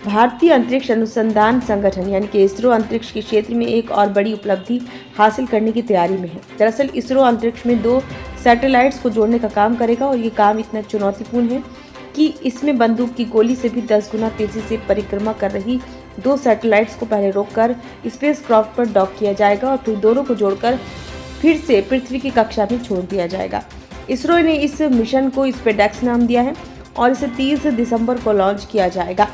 भारतीय अंतरिक्ष अनुसंधान संगठन यानी कि इसरो अंतरिक्ष के क्षेत्र में एक और बड़ी उपलब्धि हासिल करने की तैयारी में है। दरअसल इसरो अंतरिक्ष में 2 सैटेलाइट्स को जोड़ने का काम करेगा और ये काम इतना चुनौतीपूर्ण है कि इसमें बंदूक की गोली से भी 10 गुना तेजी से परिक्रमा कर रही 2 सैटेलाइट्स को पहले रोककर स्पेसक्राफ्ट पर डॉक किया जाएगा और फिर दोनों को जोड़कर फिर से पृथ्वी की कक्षा में छोड़ दिया जाएगा। इसरो ने इस मिशन को स्पेडेक्स नाम दिया है और इसे 30 दिसंबर को लॉन्च किया जाएगा।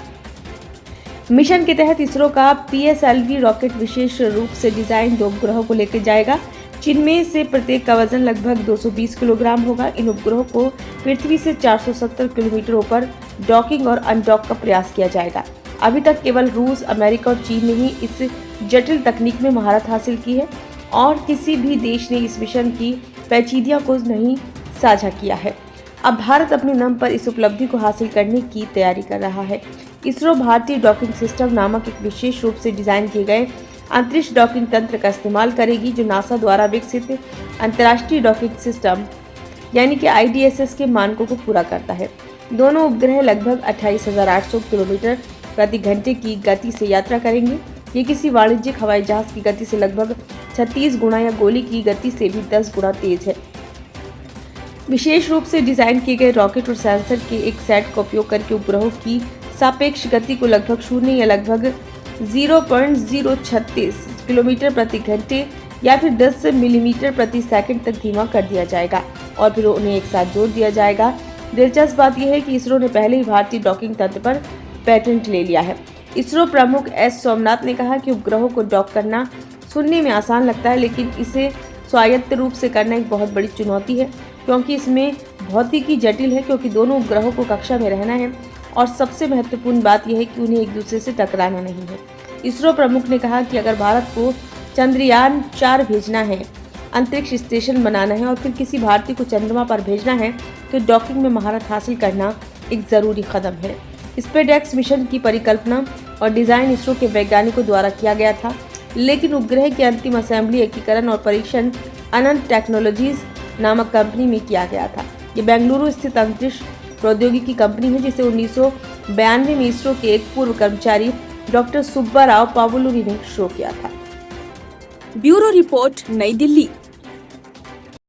मिशन के तहत इसरो का PSLV रॉकेट विशेष रूप से डिजाइन 2 उपग्रहों को लेकर जाएगा, जिनमें से प्रत्येक का वजन लगभग 220 किलोग्राम होगा। इन उपग्रहों को पृथ्वी से 470 किलोमीटर ऊपर डॉकिंग और अनडॉक का प्रयास किया जाएगा। अभी तक केवल रूस, अमेरिका और चीन ने ही इस जटिल तकनीक में महारत हासिल की है और किसी भी देश ने इस मिशन की पेचीदगियों को नहीं साझा किया है। अब भारत अपने नाम पर इस उपलब्धि को हासिल करने की तैयारी कर रहा है। इसरो भारतीय डॉकिंग सिस्टम नामक एक विशेष रूप से डिजाइन किए गए अंतरिक्ष डॉकिंग तंत्र का इस्तेमाल करेगी, जो नासा द्वारा विकसित अंतर्राष्ट्रीय डॉकिंग सिस्टम यानी कि IDSS के मानकों को पूरा करता है। दोनों उपग्रह लगभग 28,800 किलोमीटर प्रति घंटे की गति से यात्रा करेंगे। ये किसी वाणिज्यिक हवाई जहाज की गति से लगभग 36 गुना या गोली की गति से भी 10 गुना तेज है। विशेष रूप से डिजाइन किए गए रॉकेट और सेंसर के एक सेट का उपयोग करके उपग्रहों की सापेक्ष गति को लगभग 0 या लगभग 0.036 किलोमीटर प्रति घंटे या फिर 10 मिलीमीटर प्रति सेकंड तक धीमा कर दिया जाएगा और फिर उन्हें एक साथ जोड़ दिया जाएगा। दिलचस्प बात यह है कि इसरो ने पहले ही भारतीय डॉकिंग तंत्र पर पेटेंट ले लिया है। इसरो प्रमुख S सोमनाथ ने कहा कि उपग्रहों को डॉक करना सुनने में आसान लगता है, लेकिन इसे स्वायत्त रूप से करना एक बहुत बड़ी चुनौती है, क्योंकि इसमें भौतिकी जटिल है, क्योंकि दोनों उपग्रहों को कक्षा में रहना है और सबसे महत्वपूर्ण बात यह है कि उन्हें एक दूसरे से टकराना नहीं है। इसरो प्रमुख ने कहा कि अगर भारत को चंद्रयान 4 भेजना है, अंतरिक्ष स्टेशन बनाना है और फिर किसी भारतीय को चंद्रमा पर भेजना है, तो डॉकिंग में महारत हासिल करना एक ज़रूरी कदम है। स्पेडेक्स मिशन की परिकल्पना और डिज़ाइन इसरो के वैज्ञानिकों द्वारा किया गया था, लेकिन उपग्रह की अंतिम असेंबली, एकीकरण और परीक्षण अनंत टेक्नोलॉजीज नामक कंपनी में किया गया था। ये बेंगलुरु स्थित अंतरिक्ष प्रौद्योगिकी कंपनी है, जिसे 1992 में इसरो के एक पूर्व कर्मचारी डॉक्टर सुब्बा राव पावलुरी ने शुरू किया था। ब्यूरो रिपोर्ट, नई दिल्ली।